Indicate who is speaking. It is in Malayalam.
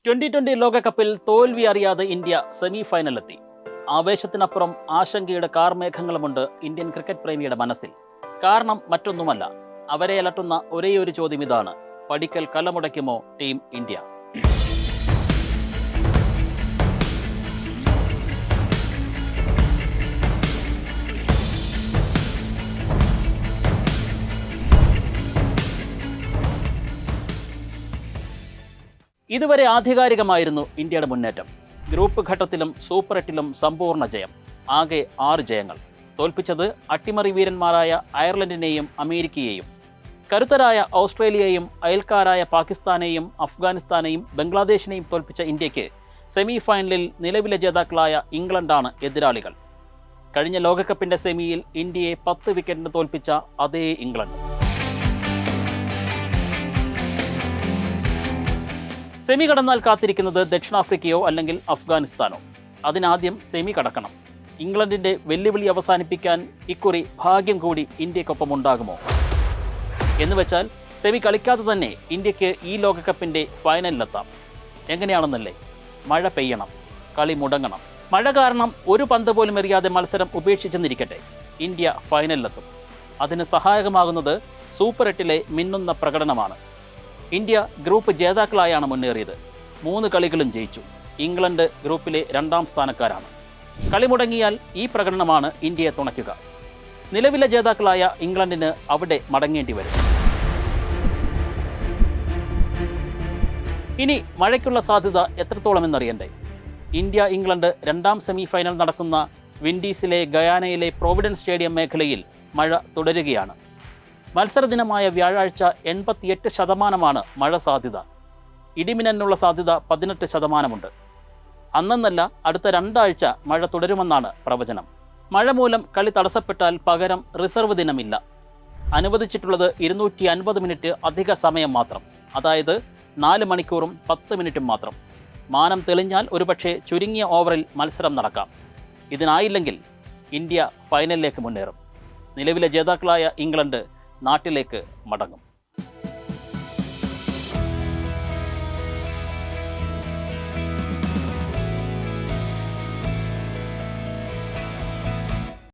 Speaker 1: 2020 ലോകകപ്പിൽ തോൽവി അറിയാതെ ഇന്ത്യ സെമി ഫൈനലിലെത്തി. ആവേശത്തിനപ്പുറം ആശങ്കയുടെ കാർമേഘങ്ങളുമുണ്ട് ഇന്ത്യൻ ക്രിക്കറ്റ് പ്രേമിയുടെ മനസ്സിൽ. കാരണം മറ്റൊന്നുമല്ല, അവരെ അലട്ടുന്ന ഒരേയൊരു ചോദ്യം ഇതാണ്: പടിക്കൽ കലമുടയ്ക്കുമോ ടീം ഇന്ത്യ? ഇതുവരെ ആധികാരികമായിരുന്നു ഇന്ത്യയുടെ മുന്നേറ്റം. ഗ്രൂപ്പ് ഘട്ടത്തിലും സൂപ്പർ 8ലും സമ്പൂർണ്ണ ജയം. ആകെ 6 ജയങ്ങൾ. തോൽപ്പിച്ചത് അട്ടിമറി വീരന്മാരായ അയർലൻഡിനെയും അമേരിക്കയെയും. കരുത്തരായ ഓസ്ട്രേലിയയെയും അയൽക്കാരായ പാകിസ്ഥാനെയും അഫ്ഗാനിസ്ഥാനെയും ബംഗ്ലാദേശിനെയും തോൽപ്പിച്ച ഇന്ത്യക്ക് സെമി ഫൈനലിൽ നിലവിലെ ജേതാക്കളായ ഇംഗ്ലണ്ടാണ് എതിരാളികൾ. കഴിഞ്ഞ ലോകകപ്പിന്റെ സെമിയിൽ ഇന്ത്യയെ 10 വിക്കറ്റിന് തോൽപ്പിച്ച അതേ ഇംഗ്ലണ്ട്. സെമി കടന്നാൽ കാത്തിരിക്കുന്നത് ദക്ഷിണാഫ്രിക്കയോ അല്ലെങ്കിൽ അഫ്ഗാനിസ്ഥാനോ. അതിനാദ്യം സെമി കടക്കണം. ഇംഗ്ലണ്ടിന്റെ വെല്ലുവിളി അവസാനിപ്പിക്കാൻ ഇക്കുറി ഭാഗ്യം കൂടി ഇന്ത്യക്കൊപ്പം ഉണ്ടാകുമോ എന്നുവെച്ചാൽ സെമി കളിക്കാതെ തന്നെ ഇന്ത്യക്ക് ഈ ലോകകപ്പിന്റെ ഫൈനലിലെത്താം. എങ്ങനെയാണെന്നല്ലേ? മഴ പെയ്യണം, കളി മുടങ്ങണം. മഴ കാരണം ഒരു പന്ത് പോലും എറിയാതെ മത്സരം ഉപേക്ഷിച്ചെന്നിരിക്കട്ടെ, ഇന്ത്യ ഫൈനലിലെത്തും. അതിന് സഹായകമാകുന്നത് സൂപ്പർ 8ലെ മിന്നുന്ന പ്രകടനമാണ്. India group ജേതാക്കളായാണ് മുന്നേറിയത്. 3 കളികളും ജയിച്ചു. ഇംഗ്ലണ്ട് ഗ്രൂപ്പിലെ 2ാം സ്ഥാനക്കാരാണ്. കളി മുടങ്ങിയാൽ ഈ പ്രകടനമാണ് ഇന്ത്യയെ തുണയ്ക്കുക. നിലവിലെ ജേതാക്കളായ ഇംഗ്ലണ്ടിന് അവിടെ മടങ്ങേണ്ടി വരും. ഇനി മഴയ്ക്കുള്ള സാധ്യത എത്രത്തോളം എന്നറിയണ്ടേ? ഇന്ത്യ ഇംഗ്ലണ്ട് 2ാം സെമി ഫൈനൽ നടക്കുന്ന വിൻഡീസിലെ ഗയാനയിലെ പ്രോവിഡൻസ് സ്റ്റേഡിയം മേഖലയിൽ മഴ തുടരുകയാണ്. മത്സരദിനമായ വ്യാഴാഴ്ച 88% മഴ സാധ്യത. ഇടിമിന്നലിനുള്ള സാധ്യത 18%. അന്നെന്നല്ല, അടുത്ത 2 ആഴ്ച മഴ തുടരുമെന്നാണ് പ്രവചനം. മഴ മൂലം കളി തടസ്സപ്പെട്ടാൽ പകരം റിസർവ് ദിനമില്ല. അനുവദിച്ചിട്ടുള്ളത് 250 മിനിറ്റ് അധിക സമയം മാത്രം. അതായത് 4 മണിക്കൂറും 10 മിനിറ്റും മാത്രം. മാനം തെളിഞ്ഞാൽ ഒരുപക്ഷെ ചുരുങ്ങിയ ഓവറിൽ മത്സരം നടക്കാം. ഇതിനായില്ലെങ്കിൽ ഇന്ത്യ ഫൈനലിലേക്ക് മുന്നേറും. നിലവിലെ ജേതാക്കളായ ഇംഗ്ലണ്ട് നാട്ടിലേക്ക് മടങ്ങും.